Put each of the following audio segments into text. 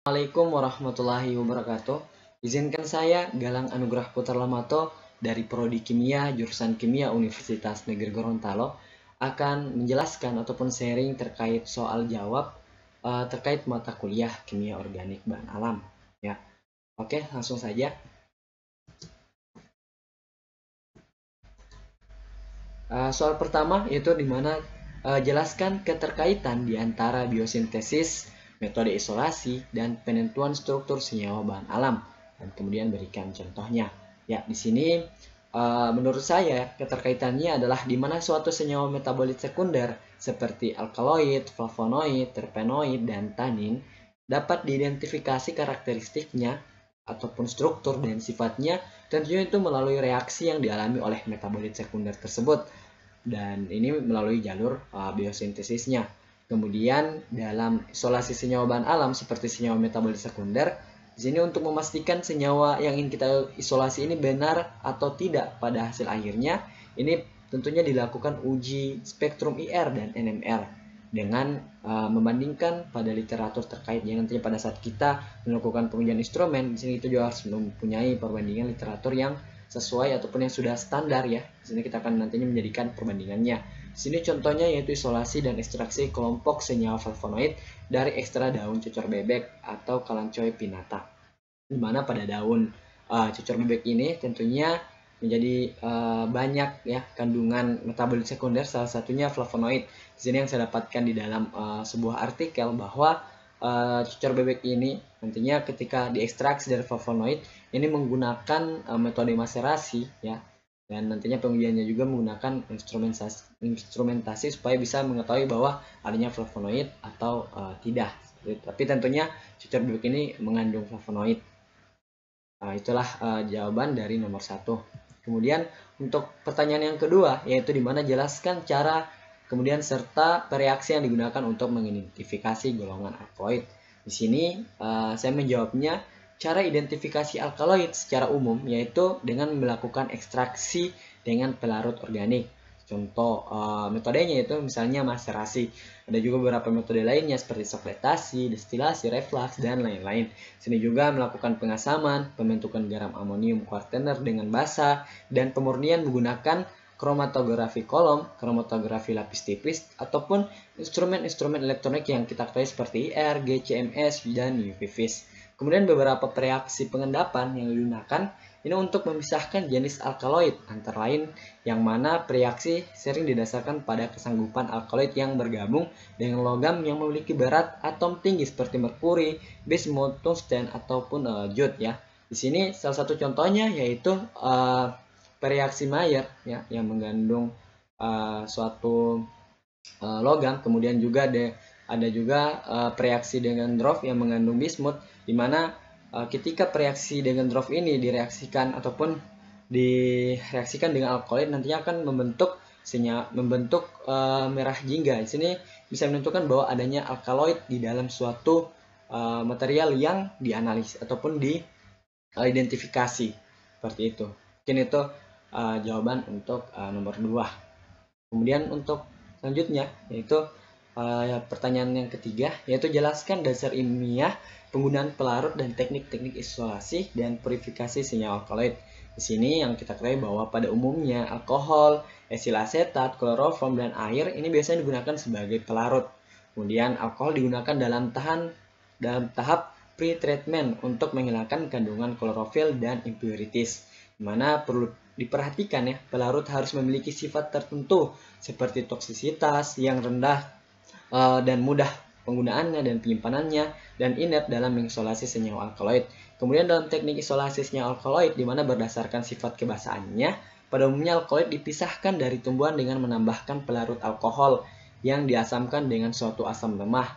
Assalamualaikum warahmatullahi wabarakatuh. Izinkan saya Galang Anugrah Putra Lamato dari Prodi Kimia jurusan Kimia Universitas Negeri Gorontalo akan menjelaskan ataupun sharing terkait soal jawab terkait mata kuliah Kimia Organik Bahan Alam. Ya, oke, langsung saja. Soal pertama yaitu di mana jelaskan keterkaitan di antara biosintesis, metode isolasi, dan penentuan struktur senyawa bahan alam. Dan kemudian berikan contohnya. Ya, di sini menurut saya keterkaitannya adalah di mana suatu senyawa metabolit sekunder seperti alkaloid, flavonoid, terpenoid, dan tanin dapat diidentifikasi karakteristiknya ataupun struktur dan sifatnya tentunya itu melalui reaksi yang dialami oleh metabolit sekunder tersebut, dan ini melalui jalur biosintesisnya. Kemudian dalam isolasi senyawa bahan alam seperti senyawa metabolit sekunder, di sini untuk memastikan senyawa yang ingin kita isolasi ini benar atau tidak pada hasil akhirnya, ini tentunya dilakukan uji spektrum IR dan NMR dengan membandingkan pada literatur terkait. Yang nantinya pada saat kita melakukan pengujian instrumen, di sini itu juga harus mempunyai perbandingan literatur yang sesuai ataupun yang sudah standar ya. Di sini kita akan nantinya menjadikan perbandingannya. Di sini contohnya yaitu isolasi dan ekstraksi kelompok senyawa flavonoid dari ekstra daun cucur bebek atau kalanchoe pinnata. Di mana pada daun cucur bebek ini tentunya menjadi banyak ya kandungan metabolit sekunder, salah satunya flavonoid. Di sini yang saya dapatkan di dalam sebuah artikel bahwa cucur bebek ini nantinya ketika diekstraksi dari flavonoid ini menggunakan metode maserasi ya, dan nantinya pengujiannya juga menggunakan instrumentasi supaya bisa mengetahui bahwa adanya flavonoid atau tidak. Tapi tentunya cucur bebek ini mengandung flavonoid. Itulah jawaban dari nomor 1. Kemudian untuk pertanyaan yang kedua yaitu di mana jelaskan cara kemudian serta reaksi yang digunakan untuk mengidentifikasi golongan alkaloid. Di sini saya menjawabnya cara identifikasi alkaloid secara umum yaitu dengan melakukan ekstraksi dengan pelarut organik. Contoh metodenya itu misalnya maserasi. Ada juga beberapa metode lainnya seperti sofletasi, destilasi, reflux, dan lain-lain. Sini juga melakukan pengasaman, pembentukan garam amonium kuartener dengan basa, dan pemurnian menggunakan kromatografi kolom, kromatografi lapis tipis, ataupun instrumen-instrumen elektronik yang kita ketahui seperti IR, GCMS, dan UV-Vis. Kemudian beberapa reaksi pengendapan yang digunakan ini untuk memisahkan jenis alkaloid, antara lain yang mana reaksi sering didasarkan pada kesanggupan alkaloid yang bergabung dengan logam yang memiliki berat atom tinggi seperti merkuri, bismut, tungsten, ataupun jod ya. Di sini salah satu contohnya yaitu reaksi Mayer ya, yang mengandung suatu logam. Kemudian juga ada juga reaksi dengan Droff yang mengandung bismut, di mana ketika reaksi dengan Droff ini direaksikan ataupun direaksikan dengan alkaloid nantinya akan membentuk merah jingga. Di sini bisa menentukan bahwa adanya alkaloid di dalam suatu material yang dianalisis ataupun diidentifikasi seperti itu. Mungkin itu jawaban untuk nomor 2. Kemudian untuk selanjutnya yaitu pertanyaan yang ketiga yaitu jelaskan dasar ilmiah penggunaan pelarut dan teknik-teknik isolasi dan purifikasi senyawa alkaloid. Di sini yang kita ketahui bahwa pada umumnya alkohol, etil asetat, kloroform, dan air ini biasanya digunakan sebagai pelarut. Kemudian alkohol digunakan dalam tahap pre-treatment untuk menghilangkan kandungan klorofil dan impurities. Dimana perlu diperhatikan ya, pelarut harus memiliki sifat tertentu seperti toksisitas yang rendah dan mudah penggunaannya dan penyimpanannya, dan inert dalam mengisolasi senyawa alkaloid. Kemudian dalam teknik isolasi senyawa alkaloid, di mana berdasarkan sifat kebasahannya, pada umumnya alkaloid dipisahkan dari tumbuhan dengan menambahkan pelarut alkohol yang diasamkan dengan suatu asam lemah,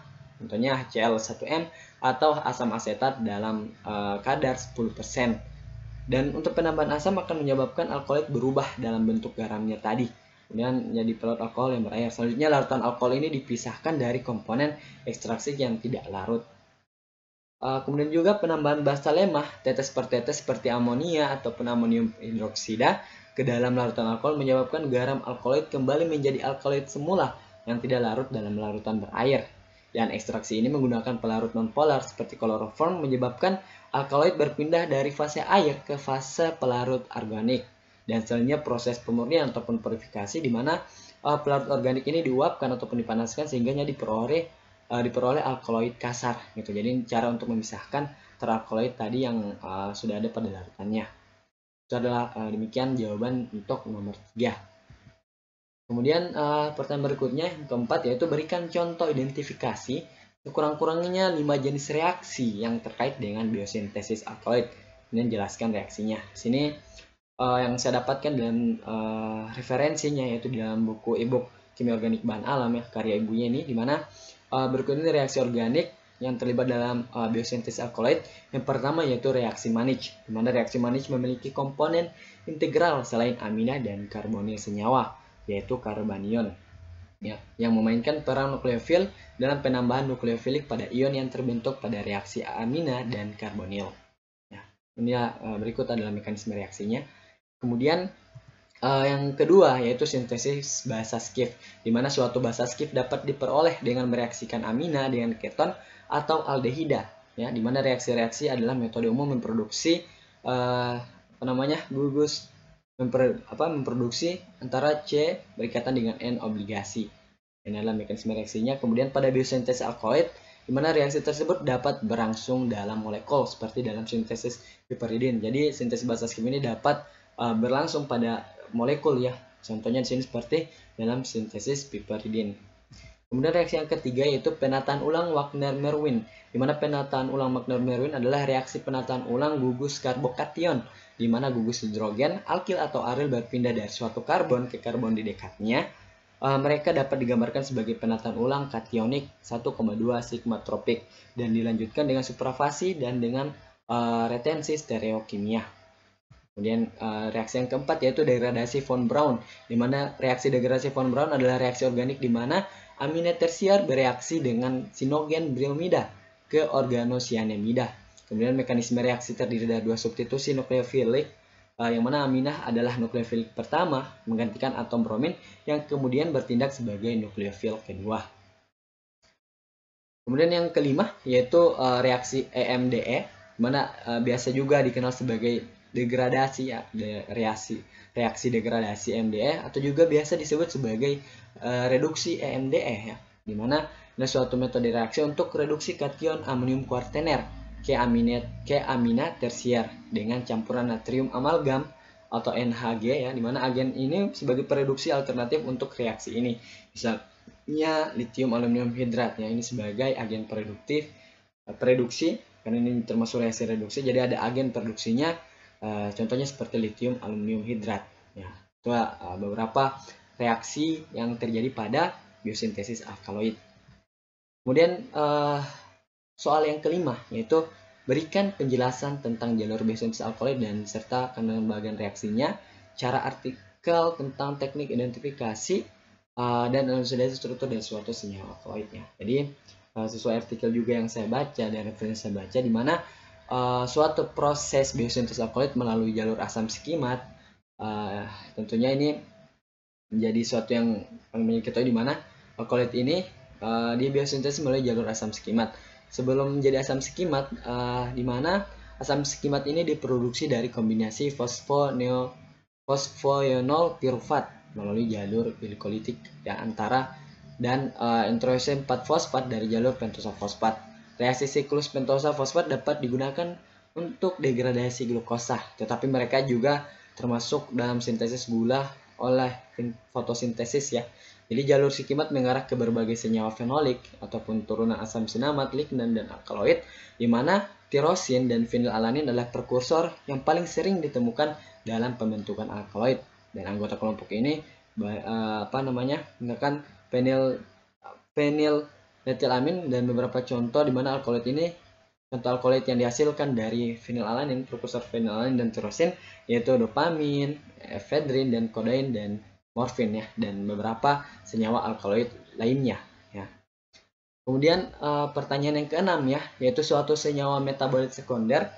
contohnya HCl1M atau asam asetat dalam kadar 10%. Dan untuk penambahan asam akan menyebabkan alkaloid berubah dalam bentuk garamnya tadi, kemudian menjadi pelarut alkohol yang berair. Selanjutnya larutan alkohol ini dipisahkan dari komponen ekstraksi yang tidak larut. Kemudian juga penambahan basa lemah tetes per tetes seperti amonia ataupun amonium hidroksida ke dalam larutan alkohol menyebabkan garam alkaloid kembali menjadi alkaloid semula yang tidak larut dalam larutan berair. Dan ekstraksi ini menggunakan pelarut nonpolar seperti kloroform menyebabkan alkaloid berpindah dari fase air ke fase pelarut organik. Dan selanjutnya proses pemurnian ataupun purifikasi di mana pelarut organik ini diuapkan ataupun dipanaskan sehingga diperoleh alkaloid kasar gitu. Jadi cara untuk memisahkan teralkaloid tadi yang sudah ada pada larutannya. Itu adalah demikian jawaban untuk nomor 3. Kemudian pertanyaan berikutnya yang keempat yaitu berikan contoh identifikasi sekurang-kurangnya 5 jenis reaksi yang terkait dengan biosintesis alkaloid dan jelaskan reaksinya. Di sini yang saya dapatkan dalam referensinya yaitu di dalam buku e-book Kimia Organik Bahan Alam ya, karya ibunya ini, di mana berikut ini reaksi organik yang terlibat dalam biosintesis alkaloid. Yang pertama yaitu reaksi Mannich, di mana reaksi Mannich memiliki komponen integral selain amina dan karbonil senyawa, yaitu karbanion, ya, yang memainkan peran nukleofil dalam penambahan nukleofilik pada ion yang terbentuk pada reaksi amina dan karbonil. Ya, ini berikut adalah mekanisme reaksinya. Kemudian yang kedua yaitu sintesis basa Schiff, di mana suatu basa Schiff dapat diperoleh dengan mereaksikan amina dengan keton atau aldehida, ya, di mana reaksi-reaksi adalah metode umum memproduksi gugus memproduksi antara C berikatan dengan N obligasi. Ini adalah mekanisme reaksinya. Kemudian pada biosintesis alkaloid, di mana reaksi tersebut dapat berlangsung dalam molekul seperti dalam sintesis piperidin. Jadi sintesis basa Schiff ini dapat berlangsung pada molekul ya. Contohnya di sini seperti dalam sintesis piperidin. Kemudian reaksi yang ketiga yaitu penataan ulang Wagner-Merwin, di mana penataan ulang Wagner-Merwin adalah reaksi penataan ulang gugus karbokation, di mana gugus hidrogen, alkil atau aryl berpindah dari suatu karbon ke karbon di dekatnya. Mereka dapat digambarkan sebagai penataan ulang kationik 1,2 sigma tropik dan dilanjutkan dengan suprafasi dan dengan retensi stereokimia. Kemudian reaksi yang keempat yaitu degradasi von Braun, di mana reaksi degradasi von Braun adalah reaksi organik di mana amina tersier bereaksi dengan sinogen bromida ke organocyanamida. Kemudian mekanisme reaksi terdiri dari dua substitusi nukleofilik, yang mana aminah adalah nukleofilik pertama menggantikan atom bromin yang kemudian bertindak sebagai nukleofil kedua. Kemudian yang kelima yaitu reaksi EMDE, di mana biasa juga dikenal sebagai degradasi ya, reaksi degradasi EMDE atau juga biasa disebut sebagai reduksi EMDE ya, di mana ada suatu metode reaksi untuk reduksi kation amonium kuartener ke amina tersier dengan campuran natrium amalgam atau NHG ya, di mana agen ini sebagai pereduksi alternatif untuk reaksi ini. Misalnya lithium aluminium hidrat ya, ini sebagai agen pereduksi karena ini termasuk reaksi reduksi, jadi ada agen produksinya. Contohnya seperti lithium aluminium hidrat ya. Itu beberapa reaksi yang terjadi pada biosintesis alkaloid. Kemudian soal yang kelima yaitu berikan penjelasan tentang jalur biosintesis alkaloid dan serta kandungan bagian reaksinya, cara artikel tentang teknik identifikasi dan elusidasi struktur dari suatu senyawa alkaloidnya. Jadi sesuai artikel juga yang saya baca dan referensi saya baca, di mana suatu proses biosintesis alkaloid melalui jalur asam skimat, tentunya ini menjadi suatu yang paling diketahui, di mana alkaloid ini di biosintesis melalui jalur asam skimat. Sebelum menjadi asam skimat, di mana asam skimat ini diproduksi dari kombinasi fosfoenol pirufat melalui jalur glikolitik ya, dan introduksi 4-fosfat dari jalur pentosa fosfat. Reaksi siklus pentosa fosfat dapat digunakan untuk degradasi glukosa, tetapi mereka juga termasuk dalam sintesis gula oleh fotosintesis ya. Jadi jalur skimat mengarah ke berbagai senyawa fenolik ataupun turunan asam sinamat, lignan dan alkaloid, di mana tirosin dan fenilalanin adalah prekursor yang paling sering ditemukan dalam pembentukan alkaloid. Dan anggota kelompok ini menggunakan feniletilamin dan beberapa contoh di mana alkaloid ini, contoh alkaloid yang dihasilkan dari fenilalanin, prekursor fenilalanin dan tirosin yaitu dopamin, efedrin dan kodein dan morfin ya, dan beberapa senyawa alkaloid lainnya ya. Kemudian pertanyaan yang keenam ya, yaitu suatu senyawa metabolit sekunder.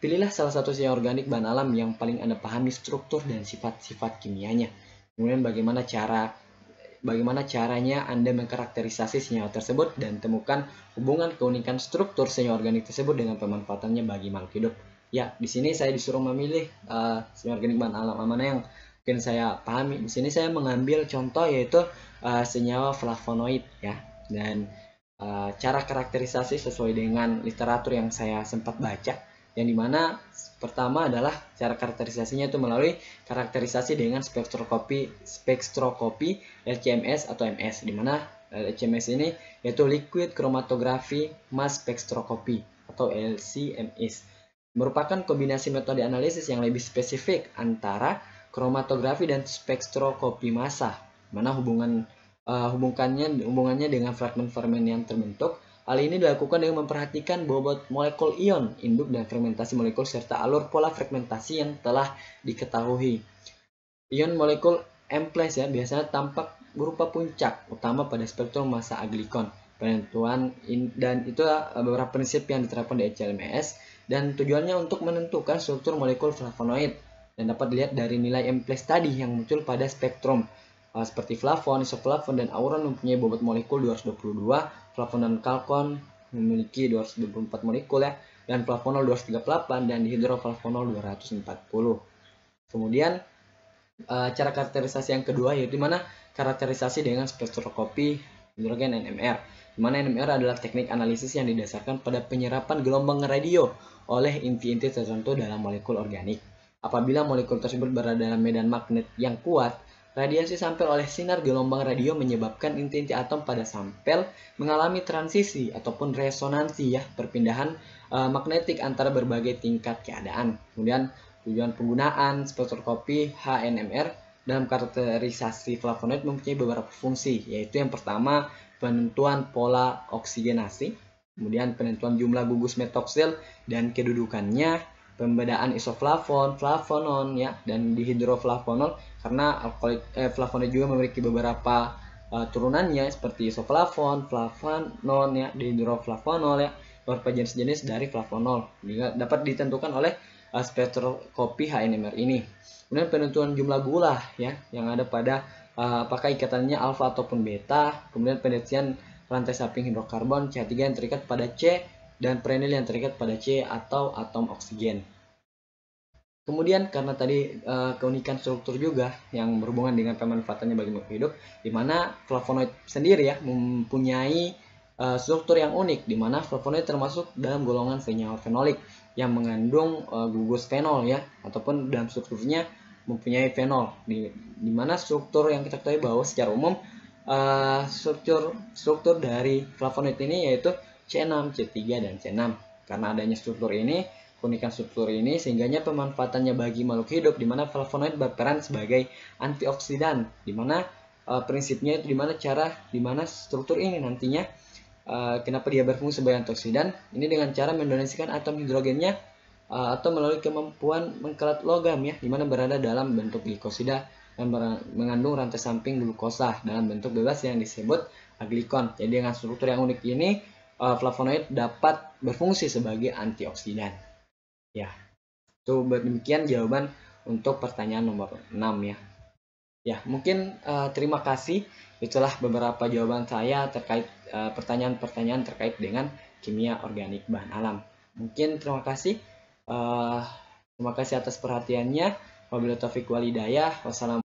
Pilihlah salah satu senyawa organik bahan alam yang paling Anda pahami struktur dan sifat-sifat kimianya. Kemudian bagaimana cara bagaimana caranya Anda mengkarakterisasi senyawa tersebut dan temukan hubungan keunikan struktur senyawa organik tersebut dengan pemanfaatannya bagi makhluk hidup. Ya, di sini saya disuruh memilih senyawa organik bahan alam mana yang mungkin saya pahami. Di sini saya mengambil contoh yaitu senyawa flavonoid ya. Dan cara karakterisasi sesuai dengan literatur yang saya sempat baca, yang dimana pertama adalah cara karakterisasinya itu melalui karakterisasi dengan spektroskopi LCMS atau MS, dimana LCMS ini yaitu Liquid Chromatography Mass Spectroscopy atau LCMS, merupakan kombinasi metode analisis yang lebih spesifik antara kromatografi dan spektroskopi massa, mana hubungannya dengan fragmen-fragmen yang terbentuk. Hal ini dilakukan dengan memperhatikan bobot molekul ion, induk dan fermentasi molekul serta alur pola fragmentasi yang telah diketahui. Ion molekul M+ ya biasanya tampak berupa puncak utama pada spektrum massa aglikon. Penentuan dan itu beberapa prinsip yang diterapkan di LCMS dan tujuannya untuk menentukan struktur molekul flavonoid dan dapat dilihat dari nilai M+ tadi yang muncul pada spektrum. Seperti flavon, isoflavon, dan auron mempunyai bobot molekul 222, flavon dan kalkon memiliki 224 molekul ya, dan flavonol 238 dan dihidroflavonol 240. Kemudian cara karakterisasi yang kedua yaitu mana karakterisasi dengan spektroskopi hidrogen NMR. Di mana NMR adalah teknik analisis yang didasarkan pada penyerapan gelombang radio oleh inti-inti tertentu dalam molekul organik. Apabila molekul tersebut berada dalam medan magnet yang kuat, radiasi sampel oleh sinar gelombang radio menyebabkan inti-inti atom pada sampel mengalami transisi ataupun resonansi ya, perpindahan magnetik antara berbagai tingkat keadaan. Kemudian tujuan penggunaan spektroskopi HNMR dalam karakterisasi flavonoid mempunyai beberapa fungsi, yaitu yang pertama penentuan pola oksigenasi, kemudian penentuan jumlah gugus metoksil dan kedudukannya, pembedaan isoflavon, flavonon ya, dan dihidroflavonol karena flavonoid juga memiliki beberapa turunannya seperti isoflavon, flavonon ya, dihidroflavonol ya, beberapa jenis-jenis dari flavonol juga dapat ditentukan oleh spektroskopi HNMR ini. Kemudian penentuan jumlah gula ya yang ada pada apakah ikatannya alfa ataupun beta, kemudian penelitian rantai samping hidrokarbon CH3 yang terikat pada C dan prenyl yang terikat pada C atau atom oksigen. Kemudian karena tadi keunikan struktur juga yang berhubungan dengan pemanfaatannya bagi makhluk hidup, di mana flavonoid sendiri ya mempunyai struktur yang unik, di mana flavonoid termasuk dalam golongan senyawa fenolik yang mengandung gugus fenol ya, ataupun dalam strukturnya mempunyai fenol, di mana struktur yang kita ketahui bahwa secara umum struktur dari flavonoid ini yaitu C6, C3, dan C6. Karena adanya struktur ini, keunikan struktur ini sehingganya pemanfaatannya bagi makhluk hidup, di mana flavonoid berperan sebagai antioksidan, di mana prinsipnya itu di mana struktur ini nantinya kenapa dia berfungsi sebagai antioksidan ini dengan cara mendonasikan atom hidrogennya atau melalui kemampuan mengkelat logam ya, di mana berada dalam bentuk glikosida dan mengandung rantai samping glukosa dalam bentuk bebas yang disebut aglikon. Jadi dengan struktur yang unik ini flavonoid dapat berfungsi sebagai antioksidan. Ya, itu demikian jawaban untuk pertanyaan nomor 6 ya. Ya, mungkin terima kasih. Itulah beberapa jawaban saya terkait pertanyaan-pertanyaan terkait dengan kimia organik bahan alam. Mungkin terima kasih. Terima kasih atas perhatiannya. Wabillahi taufiq wal hidayah. Wassalamualaikum.